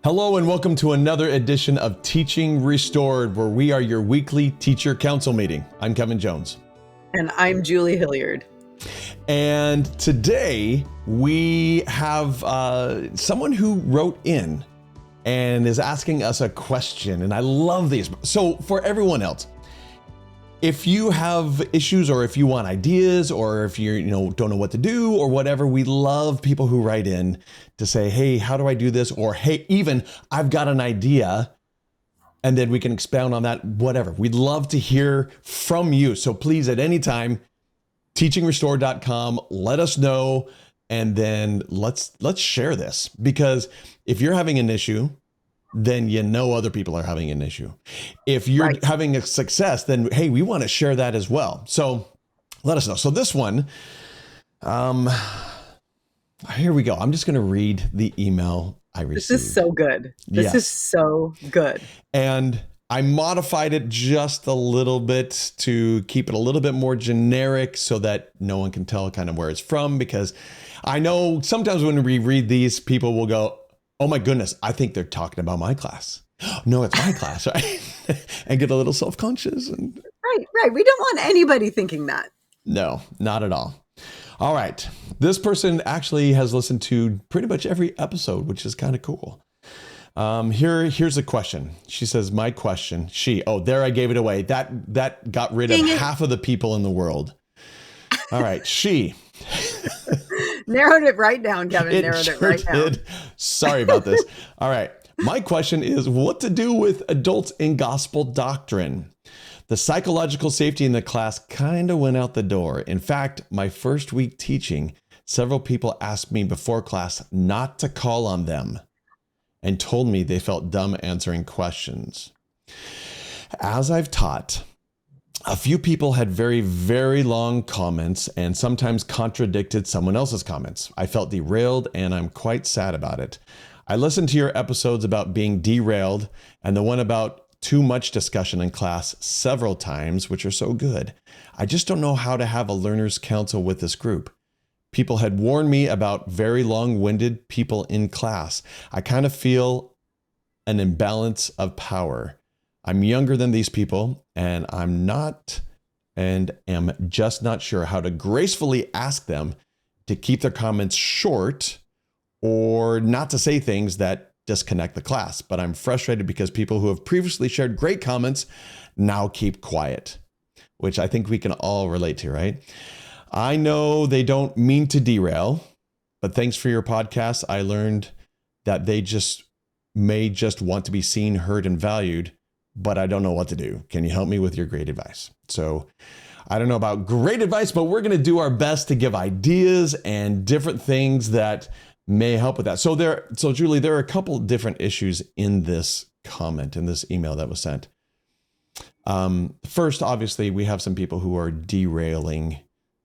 Hello and welcome to another edition of Teaching Restored, where we are your weekly teacher council meeting. I'm Kevin Jones. And I'm Julie Hilliard. And today we have someone who wrote in and is asking us a question. And I love these. So for everyone else, if you have issues or if you want ideas or if you don't know what to do or whatever, we love people who write in to say, hey, how do I do this? Or hey, even I've got an idea, and then we can expound on that, whatever. We'd love to hear from you. So please, at any time, teachingrestore.com, let us know, and then let's share this. Because if you're having an issue, then other people are having an issue. If you're having a success, then hey, we want to share that as well. So let us know. So this one, here we go. I'm just going to read the email I received. This is so good. This is so good. And I modified it just a little bit to keep it a little bit more generic so that no one can tell kind of where it's from, because I know sometimes when we read these, people will go, oh my goodness, I think they're talking about my class. No, it's my class, right? And get a little self-conscious. Right. We don't want anybody thinking that. No, not at all. All right. This person actually has listened to pretty much every episode, which is kind of cool. Here's a question. She says, my question, there I gave it away. That got rid of half of the people in the world. All right. She narrowed it right down, Kevin. Narrowed it right down. Sorry about this. All right. My question is what to do with adults in gospel doctrine. The psychological safety in the class kind of went out the door. In fact, my first week teaching, several people asked me before class not to call on them and told me they felt dumb answering questions. As I've taught, a few people had very, very long comments and sometimes contradicted someone else's comments. I felt derailed and I'm quite sad about it. I listened to your episodes about being derailed and the one about too much discussion in class several times, which are so good. I just don't know how to have a learner's council with this group. People had warned me about very long-winded people in class. I kind of feel an imbalance of power. I'm younger than these people, and am just not sure how to gracefully ask them to keep their comments short or not to say things that disconnect the class. But I'm frustrated because people who have previously shared great comments now keep quiet, which I think we can all relate to, right? I know they don't mean to derail, but thanks for your podcast. I learned that they may just want to be seen, heard, and valued, but I don't know what to do. Can you help me with your great advice? So I don't know about great advice, but we're going to do our best to give ideas and different things that may help with that. So Julie, there are a couple different issues in this comment, in this email that was sent. First, obviously, we have some people who are derailing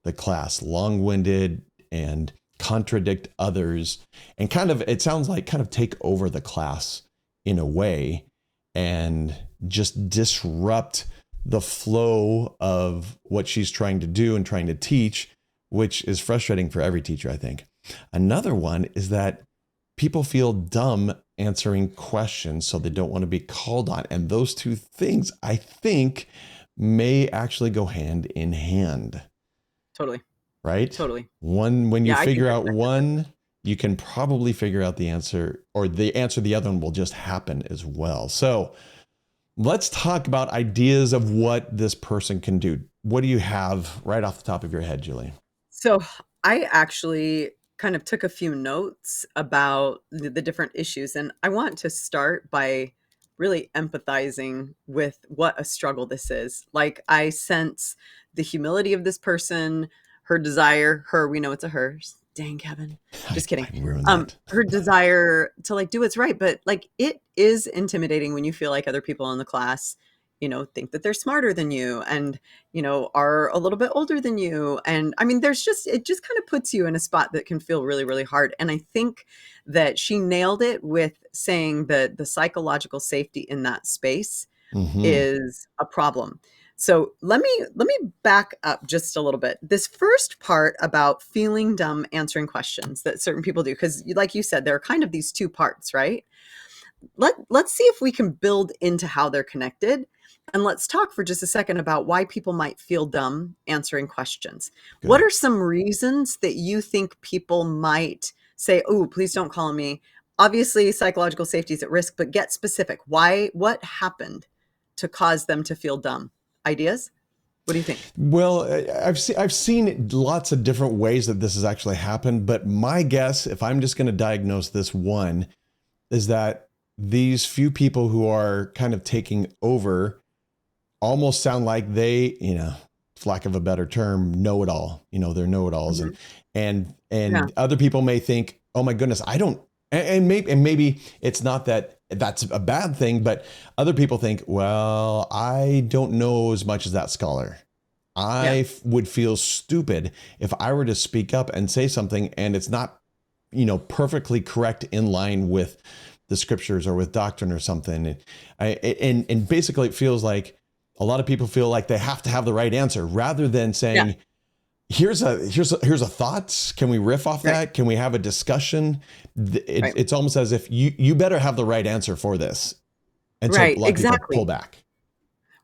the class, long-winded and contradict others, and it sounds like take over the class in a way and just disrupt the flow of what she's trying to do and trying to teach, which is frustrating for every teacher, I think. Another one is that people feel dumb answering questions, so they don't want to be called on. And those two things, I think, may actually go hand in hand. Totally. Right? Totally. When you figure out one, you can probably figure out the answer, or the answer the other one will just happen as well. So let's talk about ideas of what this person can do. What do you have right off the top of your head, Julie? So I actually kind of took a few notes about the different issues. And I want to start by really empathizing with what a struggle this is. Like, I sense the humility of this person, her desire, we know it's a her. Dang, Kevin. Just kidding. Her desire to do what's right. But it is intimidating when you feel like other people in the class, think that they're smarter than you and, are a little bit older than you. And I mean, it just kind of puts you in a spot that can feel really, really hard. And I think that she nailed it with saying that the psychological safety in that space is a problem. So let me back up just a little bit. This first part about feeling dumb answering questions that certain people do, because like you said, there are kind of these two parts, right? let's see if we can build into how they're connected. And let's talk for just a second about why people might feel dumb answering questions. What Good. are some reasons that you think people might say, oh, please don't call me? Obviously, psychological safety is at risk, but get specific. Why? What happened to cause them to feel dumb? Ideas? What do you think? Well, I've seen lots of different ways that this has actually happened, but my guess, if I'm just going to diagnose this one, is that these few people who are kind of taking over almost sound like they, for lack of a better term, know it all. They're know-it-alls, Hmm. Yeah. and other people may think, oh my goodness, I don't. And maybe it's not that that's a bad thing, but other people think, well, I don't know as much as that scholar. Yeah. Would feel stupid if I were to speak up and say something and it's not, perfectly correct in line with the scriptures or with doctrine or something. And basically it feels like a lot of people feel like they have to have the right answer rather than Yeah. saying, here's a thought. Can we riff off Right. that? Can we have a discussion? Right. It's almost as if you better have the right answer for this. And so a Right. lot of people pull Exactly. back.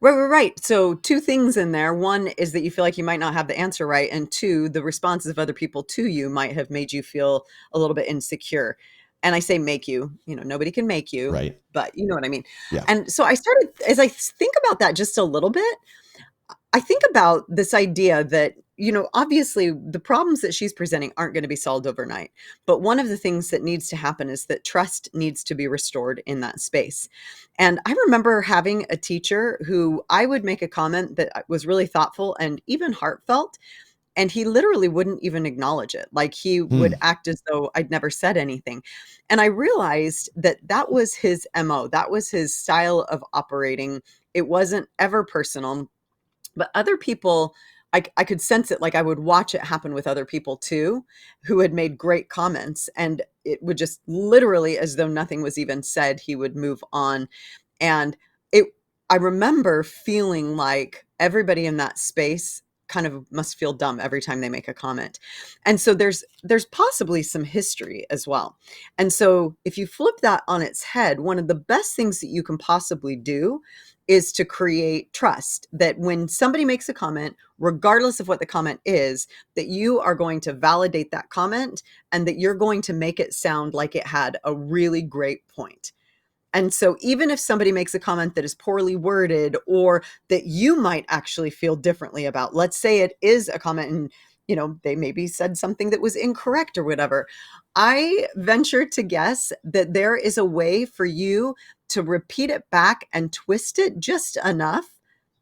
Right. So two things in there. One is that you feel like you might not have the answer right. And two, the responses of other people to you might have made you feel a little bit insecure. And I say make you, nobody can make you, Right. but you know what I mean. Yeah. And so I started, as I think about that just a little bit, I think about this idea that, obviously the problems that she's presenting aren't going to be solved overnight. But one of the things that needs to happen is that trust needs to be restored in that space. And I remember having a teacher who I would make a comment that was really thoughtful and even heartfelt. And he literally wouldn't even acknowledge it. Like he would Hmm. act as though I'd never said anything. And I realized that that was his MO, that was his style of operating. It wasn't ever personal. But other people, I could sense it, like, I would watch it happen with other people too, who had made great comments, and it would just literally, as though nothing was even said, he would move on, and it I remember feeling like everybody in that space kind of must feel dumb every time they make a comment. And so there's possibly some history as well. And so if you flip that on its head, one of the best things that you can possibly do is to create trust that when somebody makes a comment, regardless of what the comment is, that you are going to validate that comment and that you're going to make it sound like it had a really great point. And so even if somebody makes a comment that is poorly worded or that you might actually feel differently about, let's say it is a comment and they maybe said something that was incorrect or whatever. I venture to guess that there is a way for you to repeat it back and twist it just enough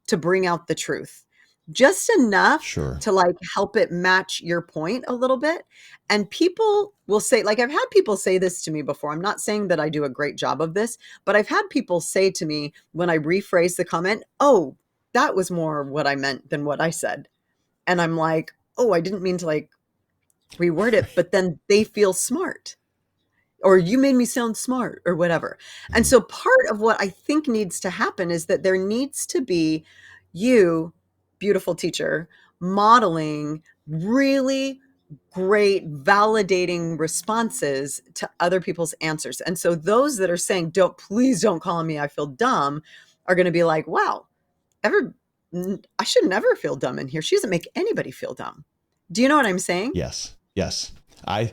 to bring out the truth. Just enough Sure. to like help it match your point a little bit. And people will say, like, I've had people say this to me before. I'm not saying that I do a great job of this, but I've had people say to me when I rephrase the comment, oh, that was more what I meant than what I said. And I'm like, oh, I didn't mean to like reword it, but then they feel smart or you made me sound smart or whatever. And Mhm. so part of what I think needs to happen is that there needs to be you, beautiful teacher, modeling really great validating responses to other people's answers. And so those that are saying, don't, please don't call me, I feel dumb, are going to be like, wow, ever, I should never feel dumb in here. She doesn't make anybody feel dumb. Do you know what I'm saying? Yes. Yes. I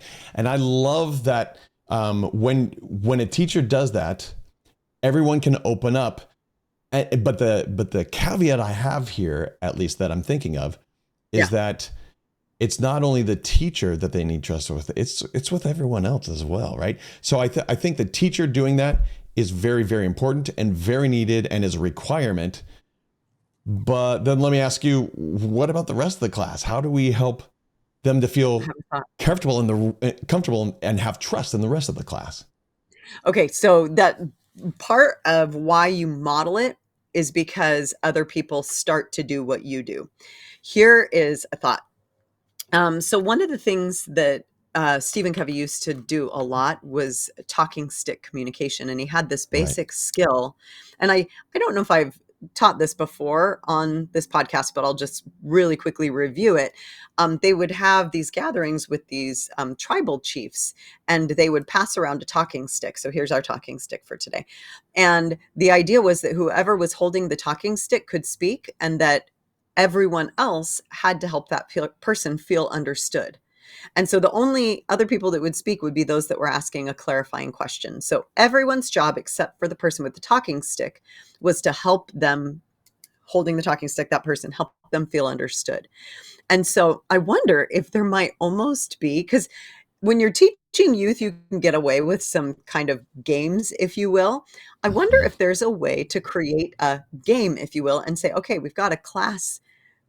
love that when a teacher does that, everyone can open up. But the caveat I have here, at least that I'm thinking of, is Yeah. that it's not only the teacher that they need trust with, it's with everyone else as well, right? So I think the teacher doing that is very, very important and very needed and is a requirement. But then let me ask you, what about the rest of the class? How do we help them to I feel have a thought. comfortable and have trust in the rest of the class? Okay, so that part of why you model it is because other people start to do what you do. Here is a thought. So one of the things that Stephen Covey used to do a lot was talking stick communication, and he had this Right. basic skill. And I don't know if I've taught this before on this podcast, but I'll just really quickly review it. They would have these gatherings with these tribal chiefs, and they would pass around a talking stick. So here's our talking stick for today. And the idea was that whoever was holding the talking stick could speak, and that everyone else had to help that person feel understood. And so the only other people that would speak would be those that were asking a clarifying question. So everyone's job, except for the person with the talking stick, was to help them holding the talking stick, that person, help them feel understood. And so I wonder if there might almost be, because when you're teaching youth, you can get away with some kind of games, if you will. I wonder Mhm. if there's a way to create a game, if you will, and say, okay, we've got a class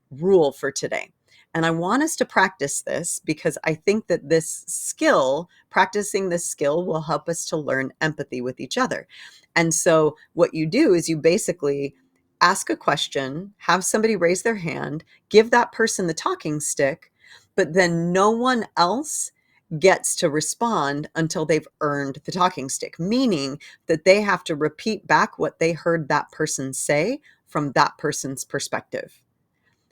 rule for today. And I want us to practice this because I think that this skill, practicing this skill, will help us to learn empathy with each other. And so, what you do is you basically ask a question, have somebody raise their hand, give that person the talking stick, but then no one else gets to respond until they've earned the talking stick, meaning that they have to repeat back what they heard that person say from that person's perspective.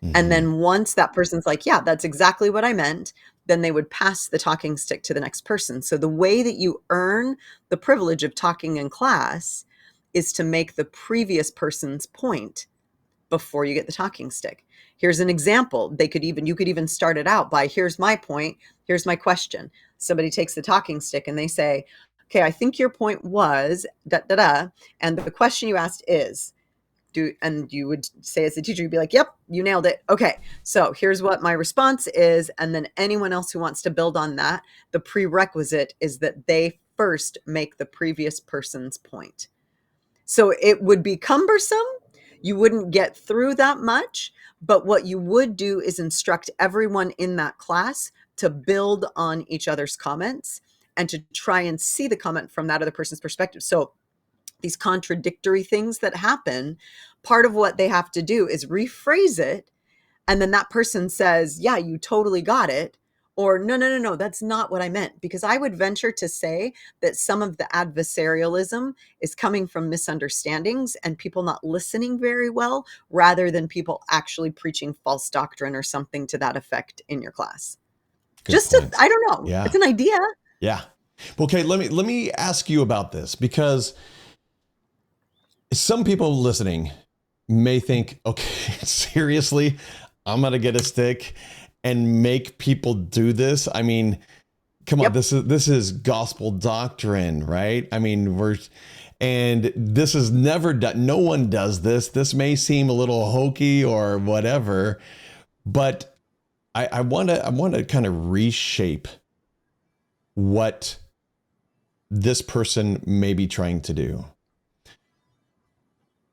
And Mhm. then once that person's like, yeah, that's exactly what I meant, then they would pass the talking stick to the next person. So the way that you earn the privilege of talking in class is to make the previous person's point before you get the talking stick. Here's an example. You could even start it out by, here's my point, here's my question. Somebody takes the talking stick and they say, okay, I think your point was da da da, and the question you asked is, and you would say as a teacher, you'd be like, yep, you nailed it. Okay, so here's what my response is. And then anyone else who wants to build on that, the prerequisite is that they first make the previous person's point. So it would be cumbersome. You wouldn't get through that much. But what you would do is instruct everyone in that class to build on each other's comments and to try and see the comment from that other person's perspective. So these contradictory things that happen, part of what they have to do is rephrase it. And then that person says, yeah, you totally got it. Or no, no, no, no, that's not what I meant. Because I would venture to say that some of the adversarialism is coming from misunderstandings and people not listening very well, rather than people actually preaching false doctrine or something to that effect in your class. Good I points. don't know. Yeah. It's an idea. Yeah. Okay, let me ask you about this, because some people listening may think, okay, seriously, I'm going to get a stick and make people do this. I mean, come on, Yep. this is gospel doctrine, right? I mean, and this is never done. No one does this. This may seem a little hokey or whatever, but I want to kind of reshape what this person may be trying to do.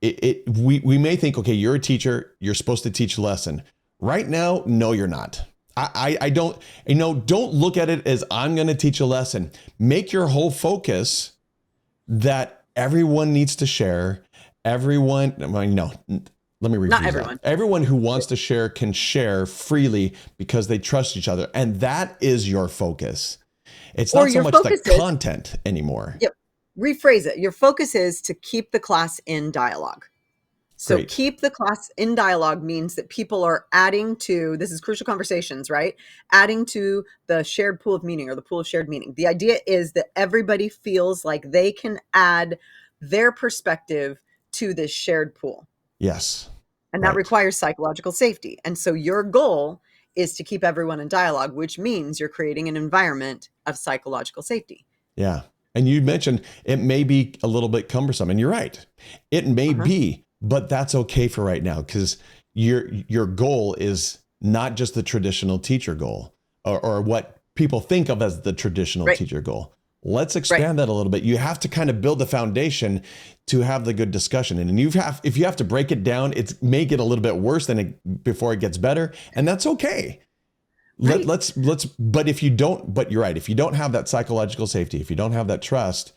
We may think, okay, you're a teacher, you're supposed to teach a lesson. Right now, no, you're not. I don't, don't look at it as I'm going to teach a lesson. Make your whole focus that everyone needs to share. Everyone, well, no, let me Not rephrase that. everyone. Everyone who wants to share can share freely because they trust each other. And that is your focus. It's Or not so your much the focus is, content anymore. yep, rephrase it. Your focus is to keep the class in dialogue. So Great. keep the class in dialogue means that people are adding to, this is crucial conversations, right? Adding to the shared pool of meaning or the pool of shared meaning. The idea is that everybody feels like they can add their perspective to this shared pool. Yes. And that Right. requires psychological safety. And so your goal is to keep everyone in dialogue, which means you're creating an environment of psychological safety. Yeah. And you mentioned it may be a little bit cumbersome, and you're right. It may Uh-huh. be, but that's okay for right now, because your goal is not just the traditional teacher goal, or what people think of as the traditional Right. teacher goal. Let's Right. expand that a little bit. You have to kind of build the foundation to have the good discussion. And if you have to break it down, it may get a little bit worse before it gets better. And that's okay. Right. But if you don't, but you're right. If you don't have that psychological safety, if you don't have that trust,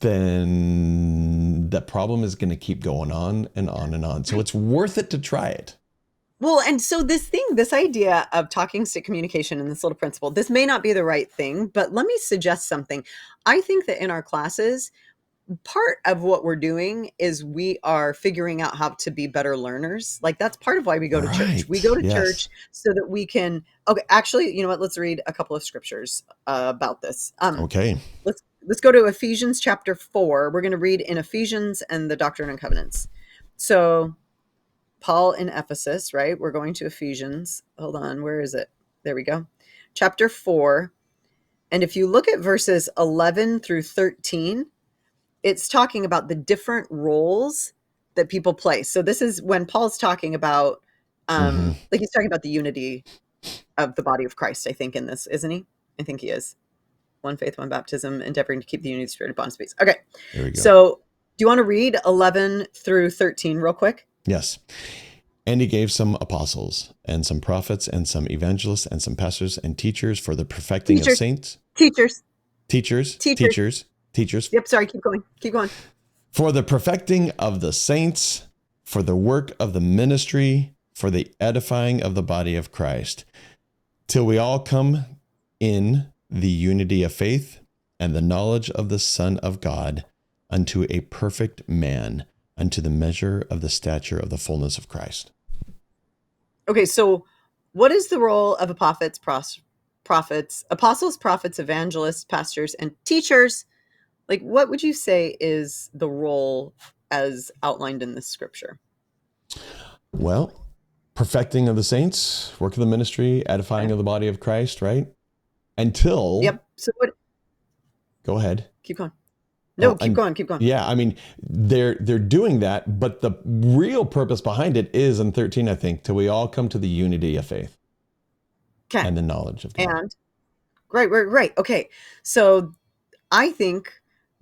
then that problem is going to keep going on and on and on. So Right. it's worth it to try it. Well, and so this idea of talking stick communication and this little principle, this may not be the right thing, but let me suggest something. I think that in our classes, part of what we're doing is we are figuring out how to be better learners. Like that's part of why we go to church. We Right. go to Yes. church so that we can, okay, actually, you know what? Let's read a couple of scriptures about this. Okay. Let's go to Ephesians chapter 4. We're going to read in Ephesians and the Doctrine and Covenants. So Paul in Ephesus, right? We're going to Ephesians. Hold on, where is it? There we go. Chapter 4. And if you look at verses 11 through 13, it's talking about the different roles that people play. So this is when Paul's talking about, Mm-hmm. like he's talking about the unity of the body of Christ, I think, in this, isn't he? I think he is. One faith, one baptism, endeavoring to keep the unity of the Spirit, bond of peace. Okay. There we go. So do you want to read 11 through 13 real quick? Yes. And he gave some apostles and some prophets and some evangelists and some pastors and teachers for the perfecting of saints. Teachers. Teachers. Yep. Sorry. Keep going. For the perfecting of the saints, for the work of the ministry, for the edifying of the body of Christ, till we all come in the unity of faith and the knowledge of the Son of God, unto a perfect man, unto the measure of the stature of the fullness of Christ. Okay, so what is the role of apostles, prophets, evangelists, pastors, and teachers? Like, what would you say is the role as outlined in this scripture? Well, perfecting of the saints, work of the ministry, edifying of the body of Christ, right? Until... Yep. So what? Go ahead. Keep going. No, keep going. Yeah, I mean, they're doing that, but the real purpose behind it is in 13, I think, till we all come to the unity of faith and the knowledge of God. And right. Okay, so I think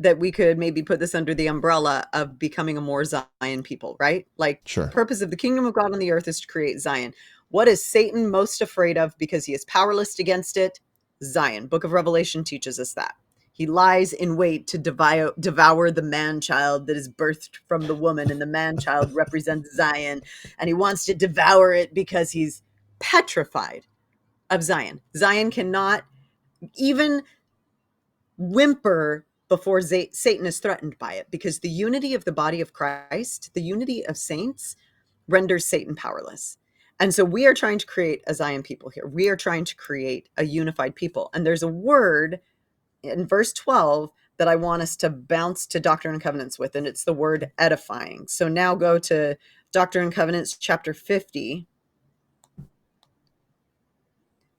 that we could maybe put this under the umbrella of becoming a more Zion people, right? Like, sure. The purpose of the kingdom of God on the earth is to create Zion. What is Satan most afraid of because he is powerless against it? Zion. Book of Revelation teaches us that. He lies in wait to devour the man-child that is birthed from the woman, and the man-child represents Zion, and he wants to devour it because he's petrified of Zion. Zion cannot even whimper before Satan is threatened by it, because the unity of the body of Christ, the unity of saints, renders Satan powerless. And so we are trying to create a Zion people here. We are trying to create a unified people. And there's a word in verse 12 that I want us to bounce to Doctrine and Covenants with, and it's the word edifying. So now go to Doctrine and Covenants chapter 50,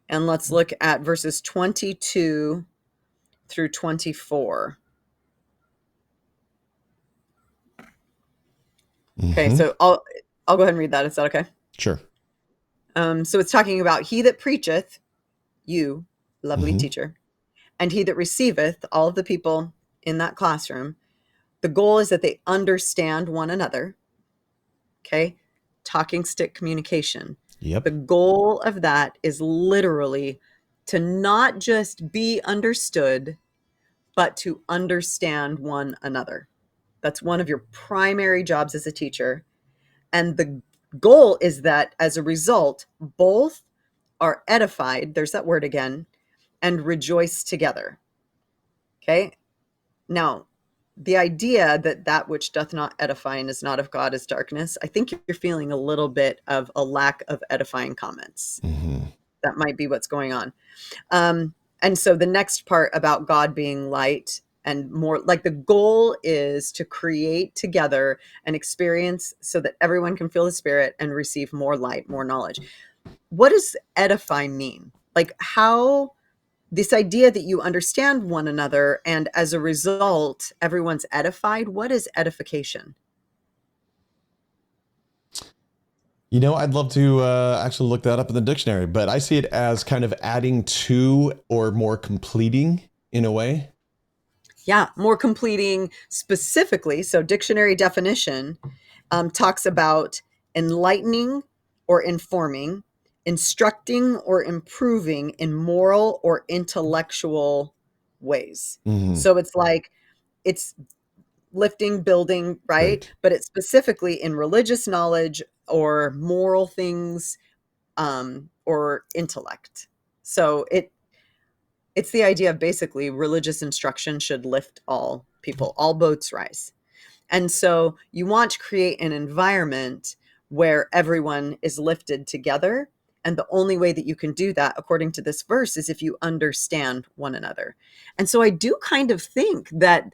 and let's look at verses 22 through 24. Okay, so I'll go ahead and read that. Is that okay? Sure. So it's talking about he that preacheth, you, lovely teacher, and he that receiveth, all of the people in that classroom. The goal is that they understand one another. Okay, talking stick communication. Yep. The goal of that is literally to not just be understood, but to understand one another. That's one of your primary jobs as a teacher. And the goal is that as a result, both are edified, there's that word again, and rejoice together. Okay? Now, the idea that that which doth not edify and is not of God is darkness, I think you're feeling a little bit of a lack of edifying comments. That might be what's going on. And so the next part about God being light and more, like the goal is to create together an experience so that everyone can feel the Spirit and receive more light, more knowledge. What does edify mean? Like, how this idea that you understand one another and as a result, everyone's edified. What is edification? You know, I'd love to actually look that up in the dictionary, but I see it as kind of adding to or more completing in a way. Yeah, more completing specifically. So dictionary definition talks about enlightening or informing, instructing or improving in moral or intellectual ways. So it's like, it's lifting, building, right? But it's specifically in religious knowledge or moral things or intellect. So It's the idea of basically religious instruction should lift all people, all boats rise. And so you want to create an environment where everyone is lifted together. And the only way that you can do that, according to this verse, is if you understand one another. And so I do kind of think that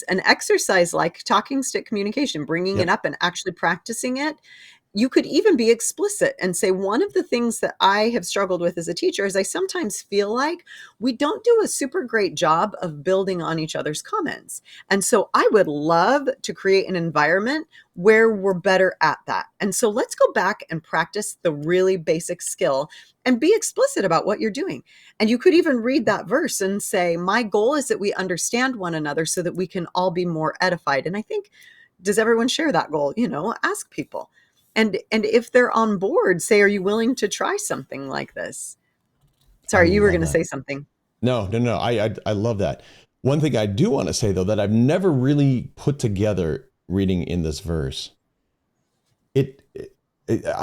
an exercise like talking stick communication, bringing it Yep. up and actually practicing it, you could even be explicit and say, one of the things that I have struggled with as a teacher is I sometimes feel like we don't do a super great job of building on each other's comments. And so I would love to create an environment where we're better at that. And so let's go back and practice the really basic skill and be explicit about what you're doing. And you could even read that verse and say, my goal is that we understand one another so that we can all be more edified. And I think, does everyone share that goal? Ask people. And if they're on board, say, are you willing to try something like this? I Sorry, you were love going to that. say something. No, no, no. I love that. One thing I do want to say though, that I've never really put together reading in this verse,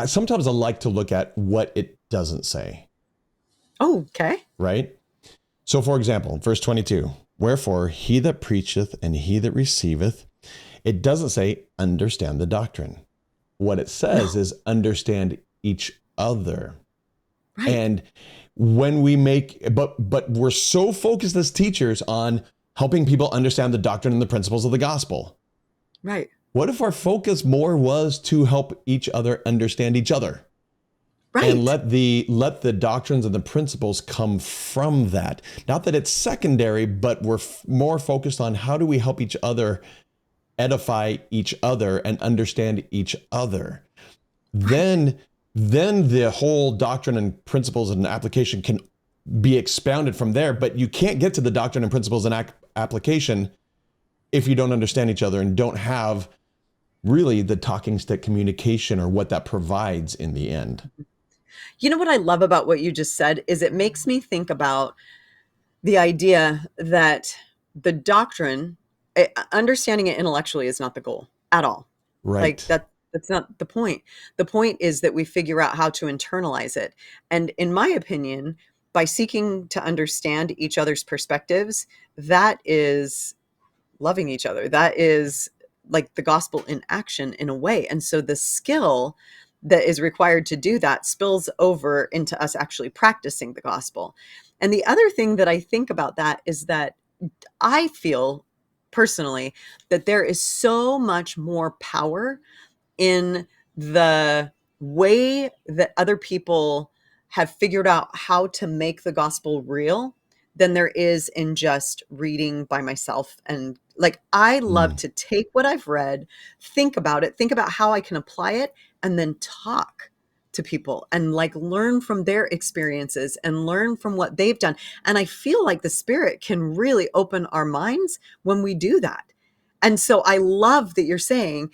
sometimes I like to look at what it doesn't say, Oh, okay. right? So for example, verse 22, wherefore he that preacheth and he that receiveth, it doesn't say understand the doctrine. What it says No, is understand each other. right, And when we but we're so focused as teachers on helping people understand the doctrine and the principles of the gospel. right, What if our focus more was to help each other understand each other? And right. let the doctrines and the principles come from that. Not that it's secondary, but we're more focused on how do we help each other edify each other and understand each other. Right. Then the whole doctrine and principles and application can be expounded from there. But you can't get to the doctrine and principles and application if you don't understand each other and don't have really the talking stick communication or what that provides in the end. You know what I love about what you just said is it makes me think about the idea that the doctrine, understanding it intellectually is not the goal at all. Like Right. that's not the point. The point is that we figure out how to internalize it. And in my opinion, by seeking to understand each other's perspectives, that is loving each other. That is like the gospel in action in a way. And so the skill that is required to do that spills over into us actually practicing the gospel. And the other thing that I think about that is that I feel personally that there is so much more power in the way that other people have figured out how to make the gospel real than there is in just reading by myself. And like, I love Mm. to take what I've read, think about it, think about how I can apply it, and then talk to people and like learn from their experiences and learn from what they've done. And I feel like the Spirit can really open our minds when we do that. And so I love that you're saying,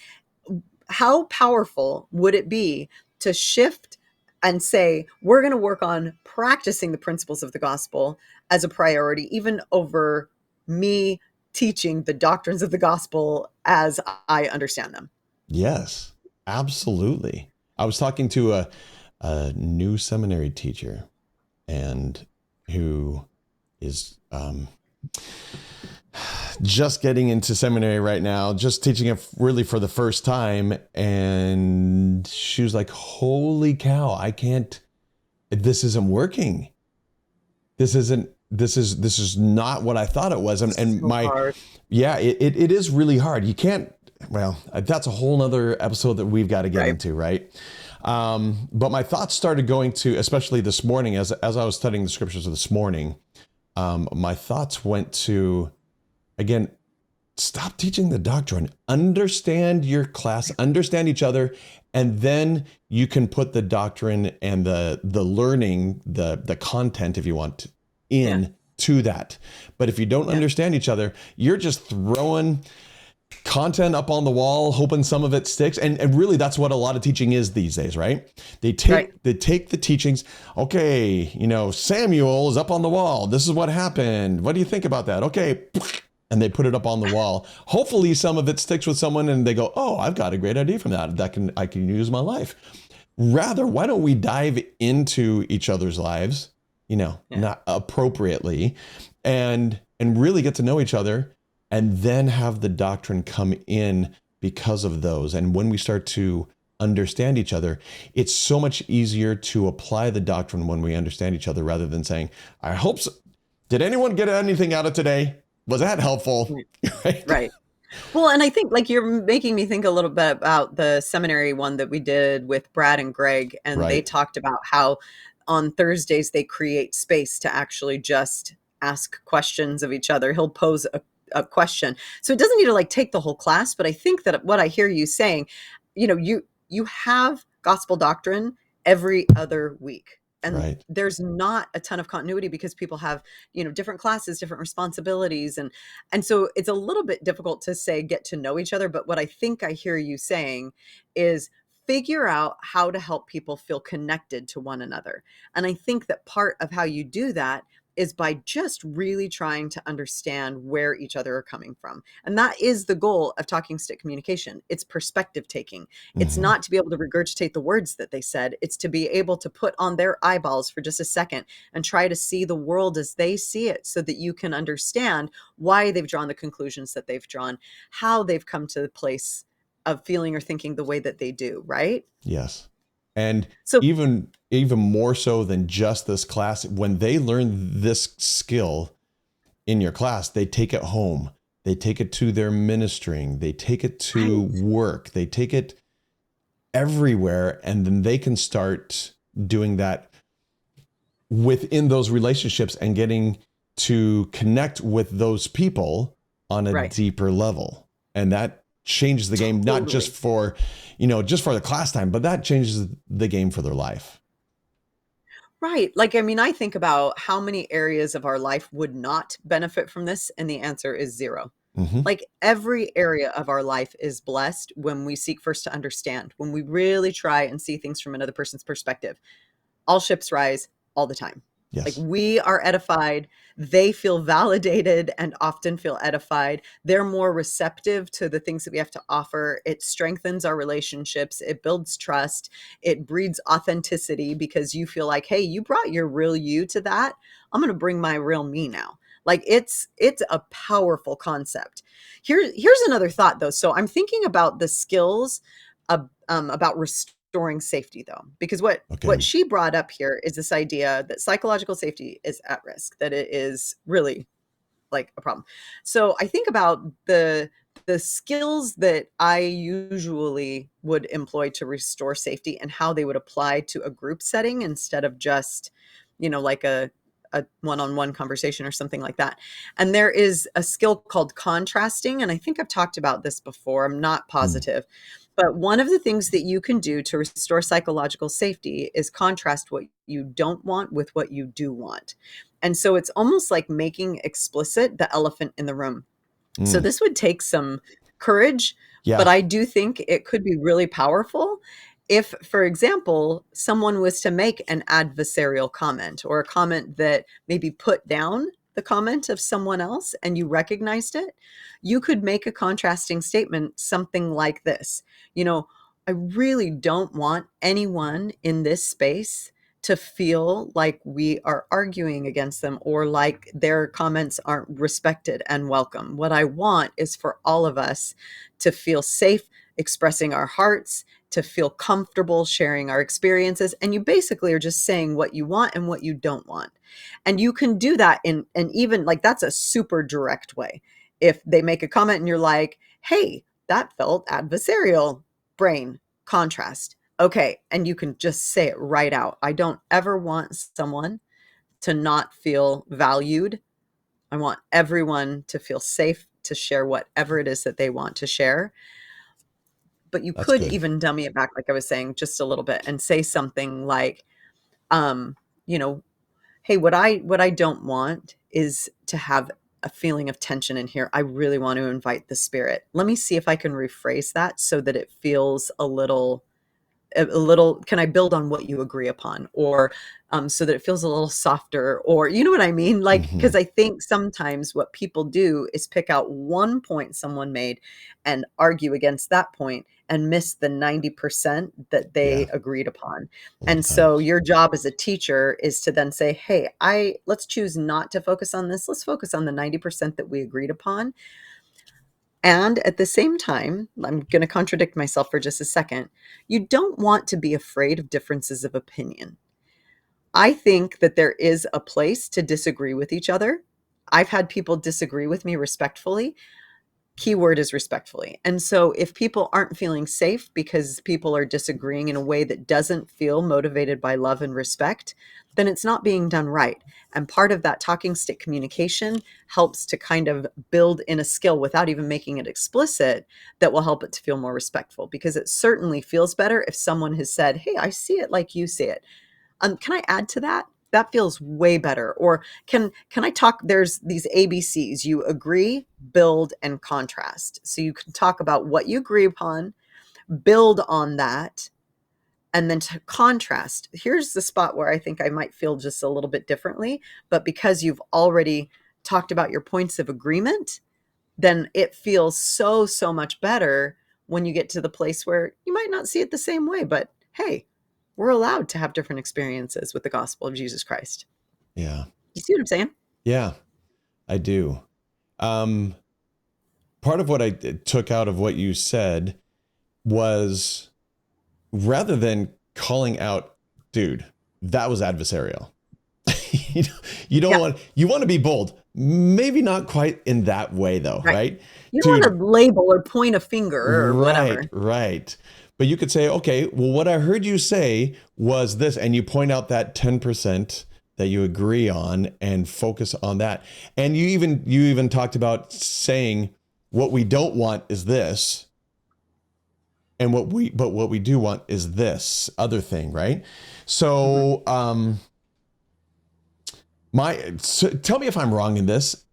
how powerful would it be to shift and say, we're going to work on practicing the principles of the gospel as a priority, even over me teaching the doctrines of the gospel as I understand them? Yes, absolutely. I was talking to a new seminary teacher and who is just getting into seminary right now, just teaching it really for the first time. And she was like, holy cow, this isn't working. This is not what I thought it was. And So my, hard. yeah, it is really hard. You can't, well, that's a whole nother episode that we've got to get Right. into, right? But my thoughts started going to, especially this morning, as I was studying the scriptures this morning, my thoughts went to, again, stop teaching the doctrine. Understand your class, understand each other, and then you can put the doctrine and the learning, the content, if you want, Yeah. in to that. But if you don't Yeah. understand each other, you're just throwing content up on the wall, hoping some of it sticks. And really that's what a lot of teaching is these days, right? They Right. take the teachings. Okay, Samuel is up on the wall. This is what happened. What do you think about that? Okay. And they put it up on the wall. Hopefully some of it sticks with someone and they go, oh, I've got a great idea from that. I can use in my life. Rather, why don't we dive into each other's lives Yeah. not appropriately, and really get to know each other, and then have the doctrine come in because of those. And when we start to understand each other, it's so much easier to apply the doctrine when we understand each other, rather than saying, I hope so. Did anyone get anything out of today? Was that helpful? Right. Right. Right. Well, and I think like you're making me think a little bit about the seminary one that we did with Brad and Greg, and they Right. talked about how on Thursdays they create space to actually just ask questions of each other. He'll pose a question. So it doesn't need to like take the whole class, but I think that what I hear you saying, you have gospel doctrine every other week. And Right. there's not a ton of continuity because people have, different classes, different responsibilities, and so it's a little bit difficult to say get to know each other. But what I think I hear you saying is figure out how to help people feel connected to one another. And I think that part of how you do that is by just really trying to understand where each other are coming from. And that is the goal of talking stick communication. It's perspective taking. It's Hmm. not to be able to regurgitate the words that they said. It's to be able to put on their eyeballs for just a second and try to see the world as they see it, so that you can understand why they've drawn the conclusions that they've drawn, how they've come to the place of feeling or thinking the way that they do, right? Yes. And So, even more so than just this class, when they learn this skill in your class, they take it home. They take it to their ministering. They take it to right, work. They take it everywhere. And then they can start doing that within those relationships and getting to connect with those people on a right. deeper level. And that changes the game, not just Totally. for, just for the class time, but that changes the game for their life. Right. Like, I mean, I think about how many areas of our life would not benefit from this, and the answer is zero. Hmm. Like, every area of our life is blessed when we seek first to understand, when we really try and see things from another person's perspective. All ships rise all the time. Like, Yes. we are edified. They feel validated and often feel edified. They're more receptive to the things that we have to offer. It strengthens our relationships. It builds trust. It breeds authenticity because you feel like, hey, you brought your real you to that. I'm going to bring my real me now. Like, it's a powerful concept. Here's another thought though. So I'm thinking about the skills about restoring safety though, because what Okay. she brought up here is this idea that psychological safety is at risk, that it is really like a problem. So I think about the skills that I usually would employ to restore safety and how they would apply to a group setting instead of just, like a one-on-one conversation or something like that. And there is a skill called contrasting, and I think I've talked about this before. I'm not Mm. positive. But one of the things that you can do to restore psychological safety is contrast what you don't want with what you do want. And so it's almost like making explicit the elephant in the room. So Mm. this would take some courage, but Yeah. I do think it could be really powerful if, for example, someone was to make an adversarial comment or a comment that maybe put down the comment of someone else and you recognized it. You could make a contrasting statement, something like this. I really don't want anyone in this space to feel like we are arguing against them or like their comments aren't respected and welcome. What I want is for all of us to feel safe expressing our hearts, to feel comfortable sharing our experiences. And you basically are just saying what you want and what you don't want. And you can do that in, and even like that's a super direct way. If they make a comment and you're like, hey, that felt adversarial, brain, contrast. Okay. And you can just say it right out. I don't ever want someone to not feel valued. I want everyone to feel safe to share whatever it is that they want to share. But you That's could good. even dummy it back, like I was saying, just a little bit and say something like, um, you know, hey, what I don't want is to have a feeling of tension in here. I really want to invite the spirit. Let me see if I can rephrase that so that it feels a little a little, can I build on what you agree upon? Or so that it feels a little softer, or you know what I mean? Like, because Hmm. I think sometimes what people do is pick out one point someone made and argue against that point and miss the 90% that Yeah, they agreed upon. a lot And of so times. your job as a teacher is to then say, hey, let's choose not to focus on this. Let's focus on the 90% that we agreed upon. And at the same time, I'm going to contradict myself for just a second. You don't want to be afraid of differences of opinion. I think that there is a place to disagree with each other. I've had people disagree with me respectfully. Keyword is respectfully. And so if people aren't feeling safe because people are disagreeing in a way that doesn't feel motivated by love and respect, then it's not being done right. And part of that talking stick communication helps to kind of build in a skill without even making it explicit that will help it to feel more respectful, because it certainly feels better if someone has said, hey, I see it like you see it. Can I add to that? That feels way better. Or can I talk? There's these ABCs. You agree, build, and contrast. So you can talk about what you agree upon, build on that, and then to contrast. Here's the spot where I think I might feel just a little bit differently. But because you've already talked about your points of agreement, then it feels so much better when you get to the place where you might not see it the same way, but hey, we're allowed to have different experiences with the gospel of Jesus Christ. Yeah. You see what I'm saying? Yeah, I do. Um, Part of what I took out of what you said was, rather than calling out, dude, that was adversarial. you don't you don't Yeah, want, you want to be bold. Maybe not quite in that way though, right. right? You don't want Dude, to label or point a finger or right, whatever. right. But you could say, okay, well, what I heard you say was this, and you point out that 10% that you agree on and focus on that. And you even talked about saying what we don't want is this, and what we do want is this other thing, right? Mhm. So tell me if I'm wrong in this.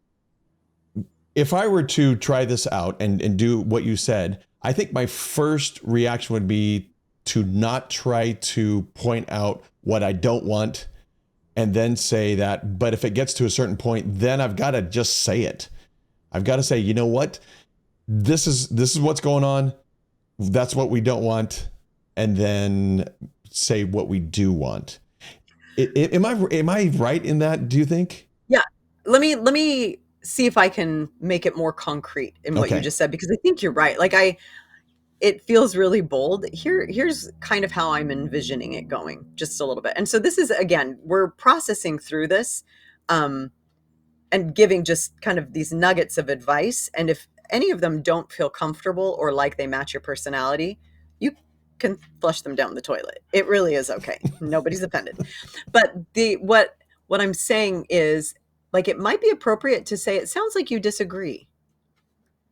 If I were to try this out and do what you said, I think my first reaction would be to not try to point out what I don't want and then say that. But if it gets to a certain point, then I've got to just say it. I've got to say, you know what? This is what's going on. That's what we don't want. And then say what we do want. Am I right in that, do you think? Yeah. Let me see if I can make it more concrete in what you Okay. just said, because I think you're right. Like, it feels really bold. Here's kind of how I'm envisioning it going, just a little bit. And so this is, again, we're processing through this, um, and giving just kind of these nuggets of advice. And if any of them don't feel comfortable or like they match your personality, you can flush them down the toilet. It really is okay. Nobody's offended. But the what I'm saying is, like, it might be appropriate to say, it sounds like you disagree.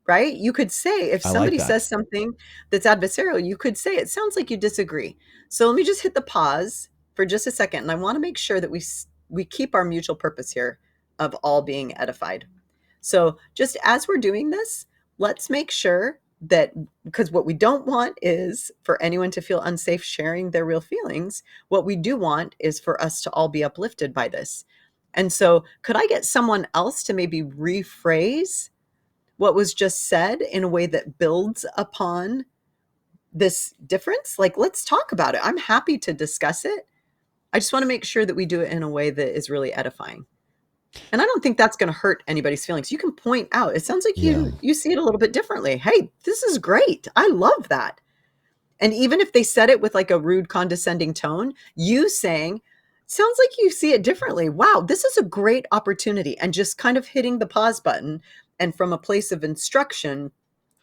Right? You could say, if I like somebody that. says something that's adversarial, you could say, it sounds like you disagree. So let me just hit the pause for just a second. And I want to make sure that we keep our mutual purpose here of all being edified. So just as we're doing this, let's make sure that, because what we don't want is for anyone to feel unsafe sharing their real feelings. What we do want is for us to all be uplifted by this. And so could I get someone else to maybe rephrase what was just said in a way that builds upon this difference? Like, let's talk about it. I'm happy to discuss it. I just want to make sure that we do it in a way that is really edifying. And I don't think that's going to hurt anybody's feelings. You can point out, it sounds like Yeah. you see it a little bit differently. Hey, this is great. I love that. And even if they said it with like a rude, condescending tone, you saying, sounds like you see it differently. Wow, this is a great opportunity. And just kind of hitting the pause button, and from a place of instruction,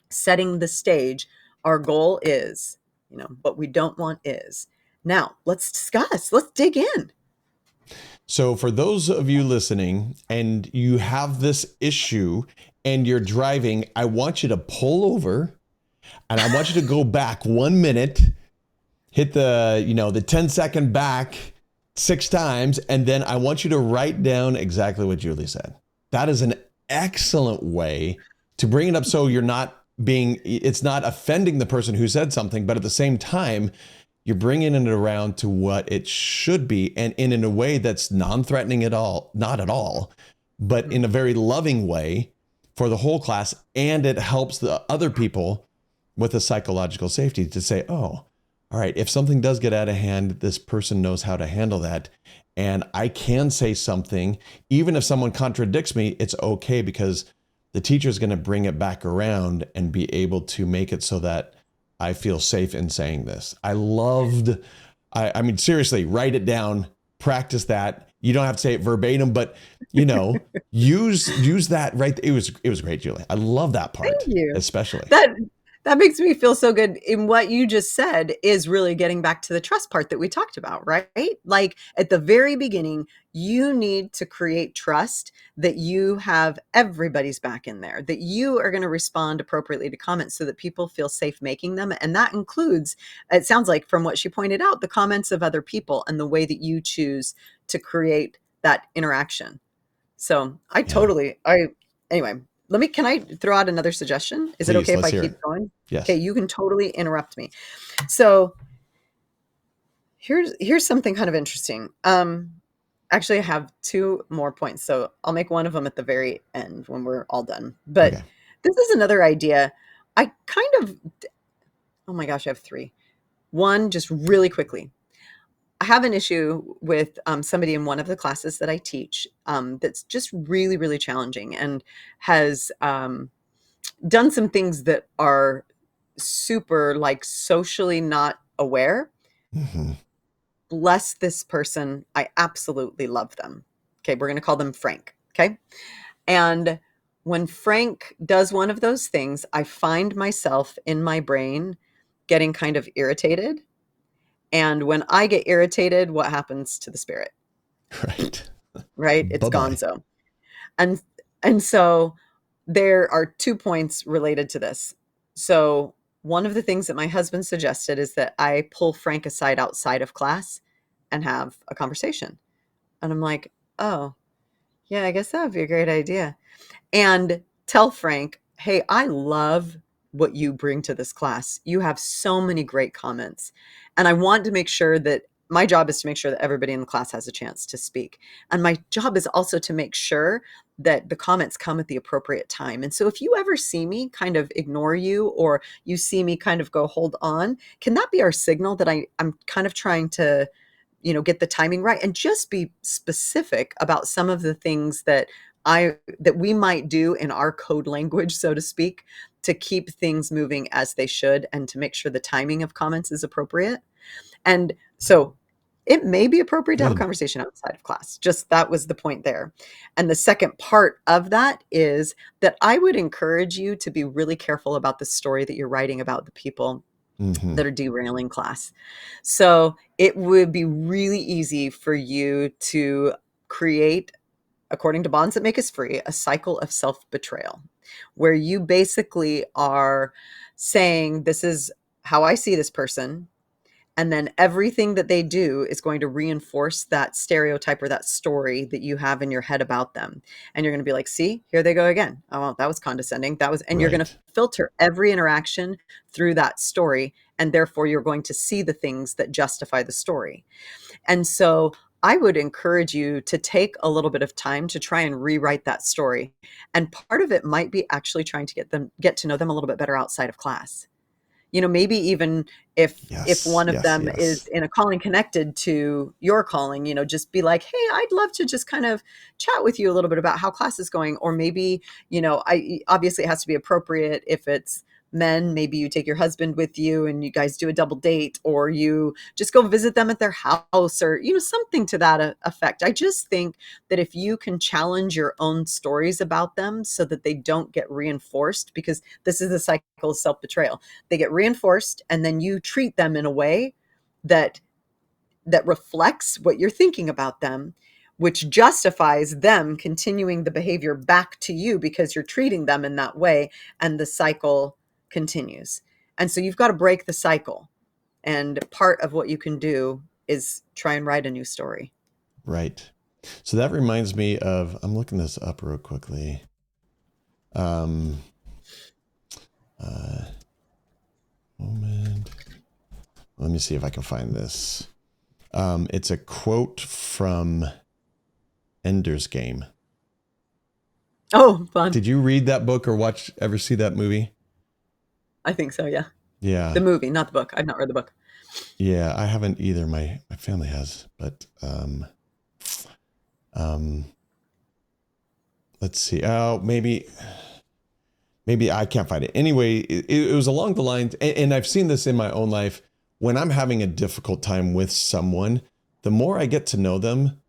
setting the stage. Our goal is, what we don't want is. Now, let's discuss. Let's dig in. So, for those of you listening and you have this issue and you're driving, I want you to pull over and I want you to go back 1 minute, hit the 10-second back 6 times, and then I want you to write down exactly what Julie said. That is an excellent way to bring it up, so it's not offending the person who said something, but at the same time, you're bringing it around to what it should be, and in a way that's non-threatening at all, not at all, but in a very loving way for the whole class. And it helps the other people with a psychological safety to say, oh, all right, if something does get out of hand, this person knows how to handle that. And I can say something, even if someone contradicts me, it's okay, because the teacher is going to bring it back around and be able to make it so that I feel safe in saying this. I mean, seriously, write it down, practice that. You don't have to say it verbatim, but use that right. It was great, Julie. I love that part, Thank you. especially. That makes me feel so good. In what you just said is really getting back to the trust part that we talked about, right? Like at the very beginning, you need to create trust that you have everybody's back in there, that you are going to respond appropriately to comments so that people feel safe making them. And that includes, it sounds like from what she pointed out, the comments of other people and the way that you choose to create that interaction. So anyway, can I throw out another suggestion? Is it Please, okay if let's I hear keep it. going? Yes. Okay, you can totally interrupt me. So here's something kind of interesting. Actually, I have two more points, so I'll make one of them at the very end when we're all done. But Okay. this is another idea. Oh my gosh, I have three. One, just really quickly. I have an issue with somebody in one of the classes that I teach that's just really, really challenging and has done some things that are super like socially not aware. Mm-hmm. Bless this person. I absolutely love them. Okay, we're going to call them Frank. Okay. And when Frank does one of those things, I find myself in my brain getting kind of irritated. And when I get irritated, what happens to the spirit? Right. Right? It's Bye-bye. gonzo. And and so there are 2 points related to this. So one of the things that my husband suggested is that I pull Frank aside outside of class and have a conversation. And I'm like, "Oh, yeah, I guess that would be a great idea." And tell Frank, "Hey, I love what you bring to this class. You have so many great comments. And I want to make sure that my job is to make sure that everybody in the class has a chance to speak. And my job is also to make sure that the comments come at the appropriate time. And so if you ever see me kind of ignore you, or you see me kind of go, hold on, can that be our signal that I'm kind of trying to get the timing right, and just be specific about some of the things that we might do in our code language, so to speak, to keep things moving as they should and to make sure the timing of comments is appropriate." And so it may be appropriate to have a Good. conversation outside of class. Just that was the point there. And the second part of that is that I would encourage you to be really careful about the story that you're writing about the people Mm-hmm. that are derailing class. So it would be really easy for you to create, according to Bonds That Make Us Free, a cycle of self-betrayal, where you basically are saying, this is how I see this person. And then everything that they do is going to reinforce that stereotype or that story that you have in your head about them. And you're going to be like, see, here they go again. Oh, that was condescending. And you're going to Right. filter every interaction through that story. And therefore, you're going to see the things that justify the story. And so I would encourage you to take a little bit of time to try and rewrite that story. And part of it might be actually trying to get to know them a little bit better outside of class. Maybe even if Yes. one of Yes. them Yes. is in a calling connected to your calling, just be like, "Hey, I'd love to just kind of chat with you a little bit about how class is going." Or maybe, I obviously it has to be appropriate. If it's men, maybe you take your husband with you and you guys do a double date, or you just go visit them at their house, or something to that effect. I just think that if you can challenge your own stories about them so that they don't get reinforced, because this is the cycle of self-betrayal. They get reinforced, and then you treat them in a way that reflects what you're thinking about them, which justifies them continuing the behavior back to you because you're treating them in that way, and the cycle continues. And so you've got to break the cycle. And part of what you can do is try and write a new story. Right. So that reminds me of, I'm looking this up real quickly. Moment. let me see if I can find this. It's a quote from Ender's Game. Oh, fun. Did you read that book or ever see that movie? I think so, yeah. Yeah. The movie, not the book. I've not read the book. Yeah, I haven't either. My family has, but let's see. Oh, maybe I can't find it. Anyway, it was along the lines, and I've seen this in my own life. When I'm having a difficult time with someone, the more I get to know them,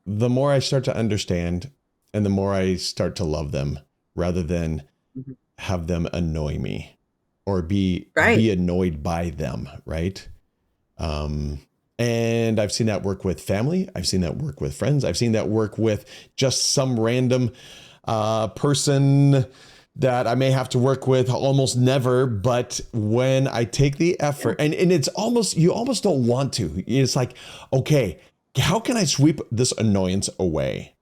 the more I start to understand, and the more I start to love them, rather than Mhm. have them annoy me or be Right. annoyed by them, right? And I've seen that work with family. I've seen that work with friends. I've seen that work with just some random person that I may have to work with almost never. But when I take the effort, and it's almost, you almost don't want to. It's like, okay, how can I sweep this annoyance away?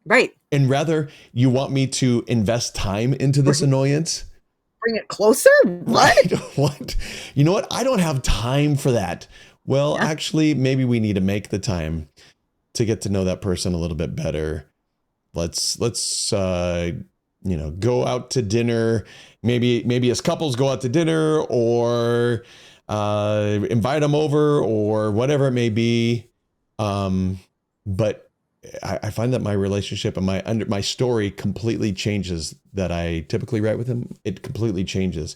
Right. And rather, you want me to invest time into this annoyance? Bring it closer? What? Right? What? You know what? I don't have time for that. Well, Yeah. actually, maybe we need to make the time to get to know that person a little bit better. Let's go out to dinner. Maybe as couples go out to dinner, or invite them over, or whatever it may be. But I find that my relationship and my story completely changes that I typically write with him. It completely changes.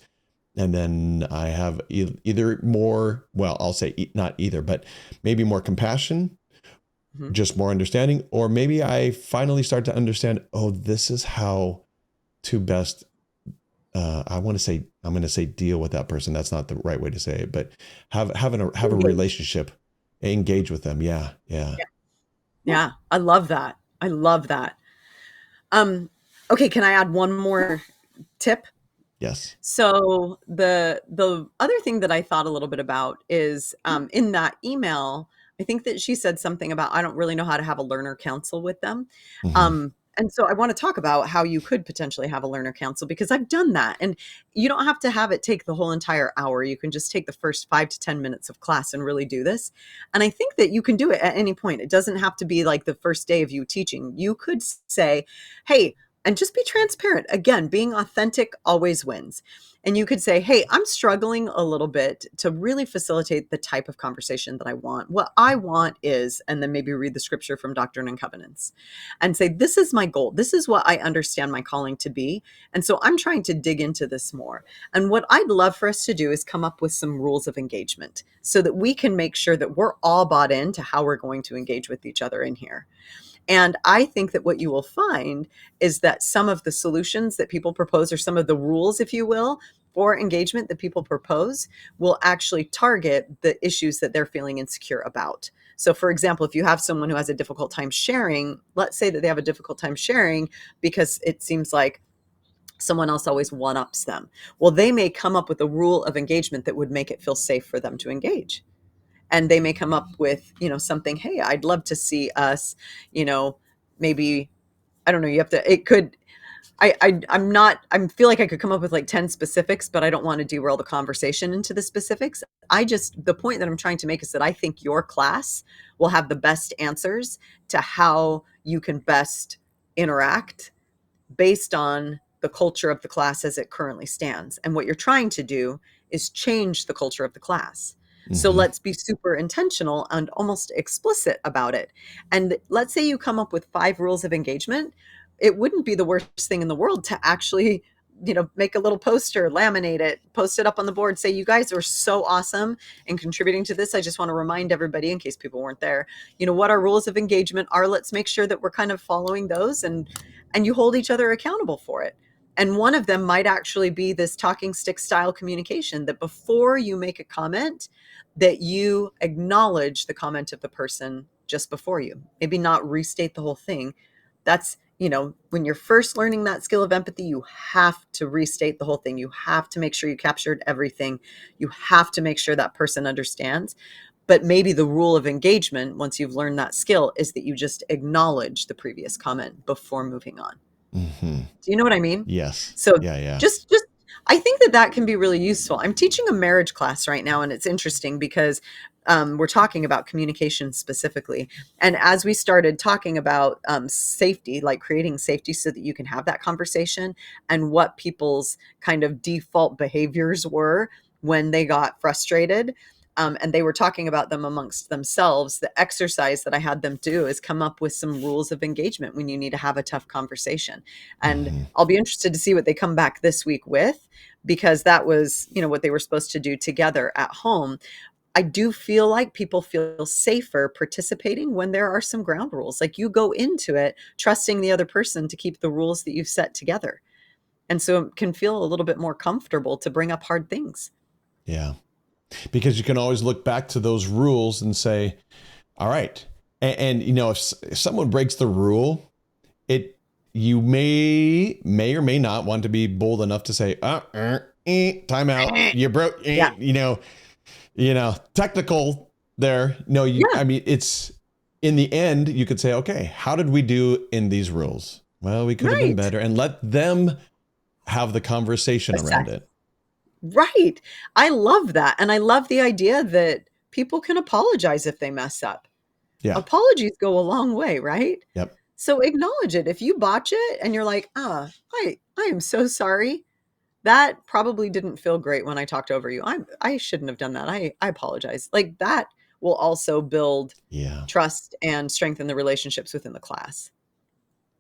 And then I have either more, well, I'll say not either, but maybe more compassion, Mhm. just more understanding, or maybe I finally start to understand, oh, this is how to best, I'm going to say deal with that person. That's not the right way to say it, but have a Engage. relationship, engage with them. Yeah. Yeah. Yeah. Yeah. I love that. I love that. Okay, can I add one more tip? Yes. So the other thing that I thought a little bit about is in that email, I think that she said something about I don't really know how to have a learner council with them. Mm-hmm. And so I want to talk about how you could potentially have a learner council because I've done that. And you don't have to have it take the whole entire hour. You can just take the first 5 to 10 minutes of class and really do this. And I think that you can do it at any point. It doesn't have to be like the first day of you teaching. You could say, hey, and just be transparent. Again, being authentic always wins. And you could say, hey, I'm struggling a little bit to really facilitate the type of conversation that I want. What I want is, and then maybe read the scripture from Doctrine and Covenants and say, this is my goal. This is what I understand my calling to be. And so I'm trying to dig into this more. And what I'd love for us to do is come up with some rules of engagement so that we can make sure that we're all bought into how we're going to engage with each other in here. And I think that what you will find is that some of the solutions that people propose, or some of the rules, if you will, for engagement that people propose, will actually target the issues that they're feeling insecure about. So, for example, if you have someone who has a difficult time sharing, let's say that they have a difficult time sharing because it seems like someone else always one-ups them. Well, they may come up with a rule of engagement that would make it feel safe for them to engage, and they may come up with something, hey, I'd love to see us, maybe, I don't know, you have to, it could, I'm not, I feel like I could come up with like 10 specifics, but I don't want to derail the conversation into the specifics. The point that I'm trying to make is that I think your class will have the best answers to how you can best interact based on the culture of the class as it currently stands. And what you're trying to do is change the culture of the class. So Mm-hmm. let's be super intentional and almost explicit about it. And let's say you come up with 5 rules of engagement. It wouldn't be the worst thing in the world to actually, make a little poster, laminate it, post it up on the board, say, you guys are so awesome in contributing to this. I just want to remind everybody, in case people weren't there, what our rules of engagement are. Let's make sure that we're kind of following those, and you hold each other accountable for it. And one of them might actually be this talking stick style communication, that before you make a comment, that you acknowledge the comment of the person just before you, maybe not restate the whole thing. That's, when you're first learning that skill of empathy, you have to restate the whole thing. You have to make sure you captured everything. You have to make sure that person understands. But maybe the rule of engagement, once you've learned that skill, is that you just acknowledge the previous comment before moving on. Mm-hmm. Do you know what I mean? Yes. So Yeah. Yeah. just I think that can be really useful. I'm teaching a marriage class right now, and it's interesting because we're talking about communication specifically. And as we started talking about safety, like creating safety so that you can have that conversation, and what people's kind of default behaviors were when they got frustrated, and they were talking about them amongst themselves, the exercise that I had them do is come up with some rules of engagement when you need to have a tough conversation. And Mm-hmm. I'll be interested to see what they come back this week with, because that was, what they were supposed to do together at home. I do feel like people feel safer participating when there are some ground rules. Like, you go into it trusting the other person to keep the rules that you've set together. And so it can feel a little bit more comfortable to bring up hard things. Yeah. Because you can always look back to those rules and say, all right. And if someone breaks the rule, you may or may not want to be bold enough to say, time out. You broke, Yeah. technical there. No, Yeah. I mean, it's in the end, you could say, okay, how did we do in these rules? Well, we could have been Right. better, and let them have the conversation around Assess. it. Right. I love that. And I love the idea that people can apologize if they mess up. Yeah. Apologies go a long way, right? Yep. So acknowledge it. If you botch it and you're like, I am so sorry. That probably didn't feel great when I talked over you. I shouldn't have done that. I apologize. Like, that will also build Yeah. trust and strengthen the relationships within the class.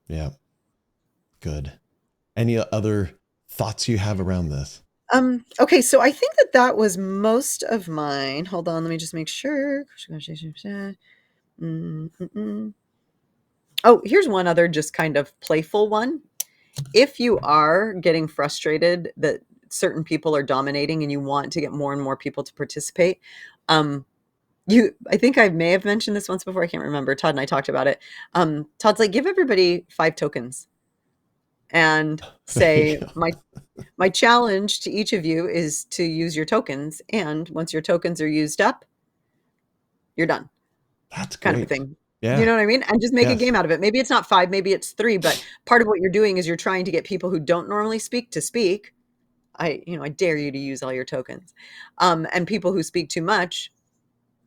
Yeah. Good. Any other thoughts you have around this? Okay, so I think that was most of mine. Hold on, let me just make sure. Oh, here's one other just kind of playful one. If you are getting frustrated that certain people are dominating and you want to get more and more people to participate, I think I may have mentioned this once before. I can't remember. Todd and I talked about it. Todd's like, give everybody 5 tokens and There you say, go. my challenge to each of you is to use your tokens. And once your tokens are used up, you're done. That's Kind of a great. thing. You Yeah. know what I mean? And just make a Yes. game out of it. Maybe it's not 5, maybe it's 3, but part of what you're doing is you're trying to get people who don't normally speak to speak. I dare you to use all your tokens. And people who speak too much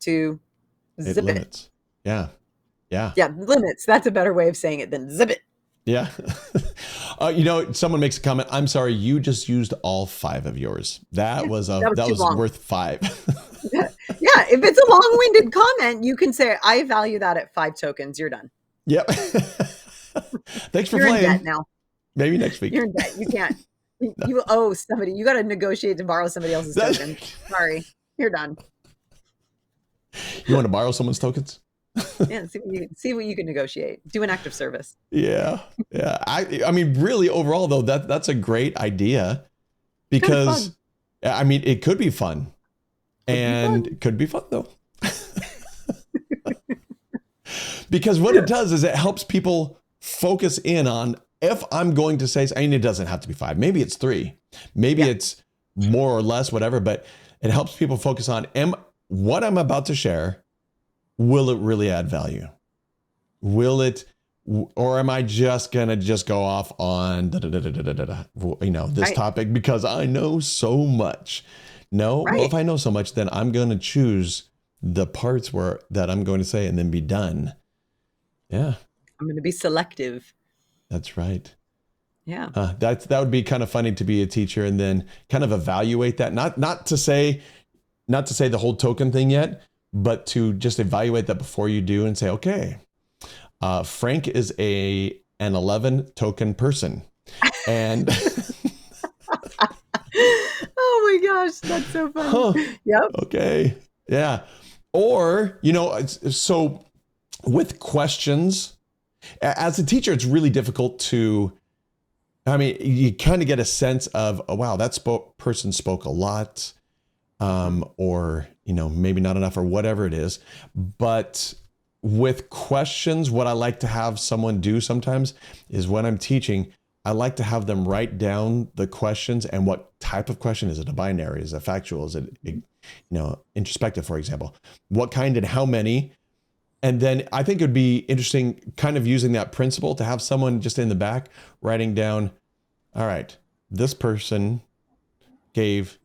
to It zip it. limits. Yeah. Yeah. Yeah, limits. That's a better way of saying it than zip it. Yeah. Someone makes a comment. I'm sorry, you just used all 5 of yours. That Yeah, was that was too long. worth 5. Yeah, if it's a long-winded comment, you can say, I value that at 5 tokens. You're done. Yep. Thanks for You're in debt playing. now. Maybe next week. You're in debt. You can't. You owe somebody. You got to negotiate to borrow somebody else's token. Sorry, you're done. You want to borrow someone's tokens? Yeah, see what you can negotiate. Do an act of service. Yeah. Yeah. I mean, really, overall, though, that's a great idea, Kind of because, fun. I mean, it could be fun. And it could be fun, though. Because what it does is it helps people focus in on, if I'm going to say, I mean, it doesn't have to be 5. Maybe it's 3. Maybe it's more or less, whatever. But it helps people focus on, what I'm about to share, will it really add value? Will it, or am I just going to just go off on this topic because I know so much? No, well, if I know so much, then I'm going to choose the parts that I'm going to say and then be done. Yeah. I'm going to be selective. That's right. Yeah. That would be kind of funny to be a teacher and then kind of evaluate that. Not to say the whole token thing yet, but to just evaluate that before you do and say, okay, Frank is an 11 token person. And oh my gosh, that's so funny. Yep. Okay. Yeah. Or, so with questions, as a teacher, it's really difficult to, I mean, you kind of get a sense of, oh, wow, that person spoke a lot, or, maybe not enough, or whatever it is. But with questions, what I like to have someone do sometimes is, when I'm teaching, I like to have them write down the questions and what type of question. Is it a binary? Is it factual? Is it, introspective, for example? What kind and how many? And then I think it would be interesting, kind of using that principle, to have someone just in the back writing down, all right, this person gave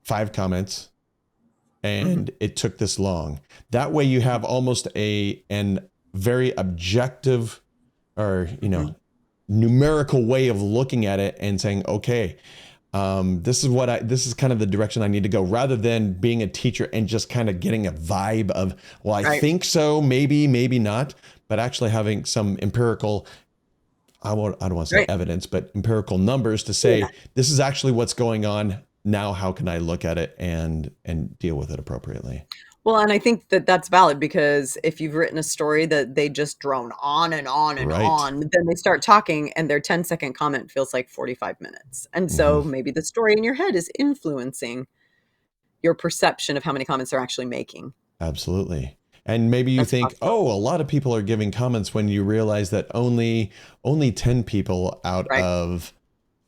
5 comments and it took this long. That way you have almost an very objective or, numerical way of looking at it and saying, okay, this is kind of the direction I need to go, rather than being a teacher and just kind of getting a vibe of, well, I think so, maybe not, but actually having some empirical, I don't want to say evidence, but empirical numbers to say, this is actually what's going on. Now, how can I look at it and deal with it appropriately? Well, and I think that that's valid, because if you've written a story that they just drone on and on and on, then they start talking and their 10-second comment feels like 45 minutes. And so maybe the story in your head is influencing your perception of how many comments they're actually making. Absolutely. And maybe you think, oh, a lot of people are giving comments, when you realize that only 10 people out of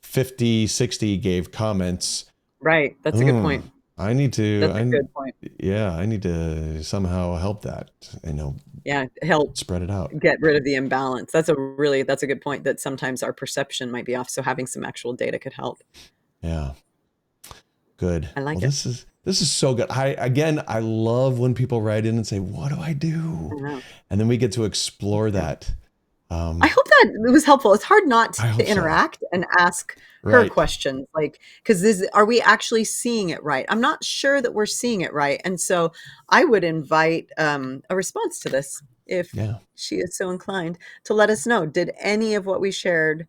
50, 60 gave comments. Right. That's a good point. I need to. That's a good point. Yeah, I need to somehow help that. Help spread it out. Get rid of the imbalance. That's a good point. That sometimes our perception might be off. So having some actual data could help. Yeah. Good. I like it. This is so good. I love when people write in and say, "What do I do?" And then we get to explore that. I hope that it was helpful. It's hard not to interact and ask her questions, because are we actually seeing it right? I'm not sure that we're seeing it right. And so I would invite a response to this, if she is so inclined, to let us know. Did any of what we shared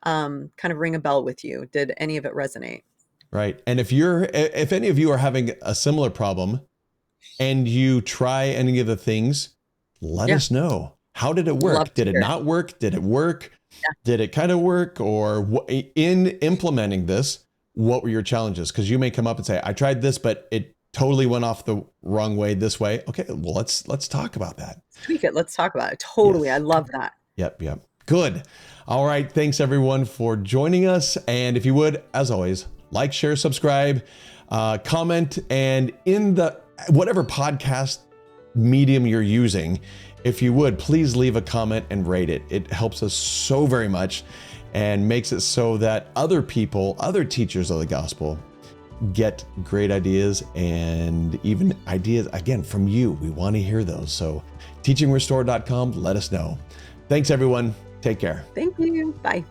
kind of ring a bell with you? Did any of it resonate? Right. And if any of you are having a similar problem and you try any of the things, let us know. How did it work? Did it not work? Did it work? Did it kind of work? Or in implementing this, what were your challenges? Because you may come up and say, I tried this, but it totally went off the wrong way this way. Okay, well, let's talk about that. Tweak it. Let's talk about it. Totally. Yes. I love that. Yep. Good. All right. Thanks, everyone, for joining us. And if you would, as always, like, share, subscribe, comment, and in the whatever podcast medium you're using, if you would, please leave a comment and rate it. It helps us so very much and makes it so that other people, other teachers of the gospel, get great ideas, and even ideas, again, from you. We want to hear those. So teachingrestore.com, let us know. Thanks, everyone. Take care. Thank you. Bye.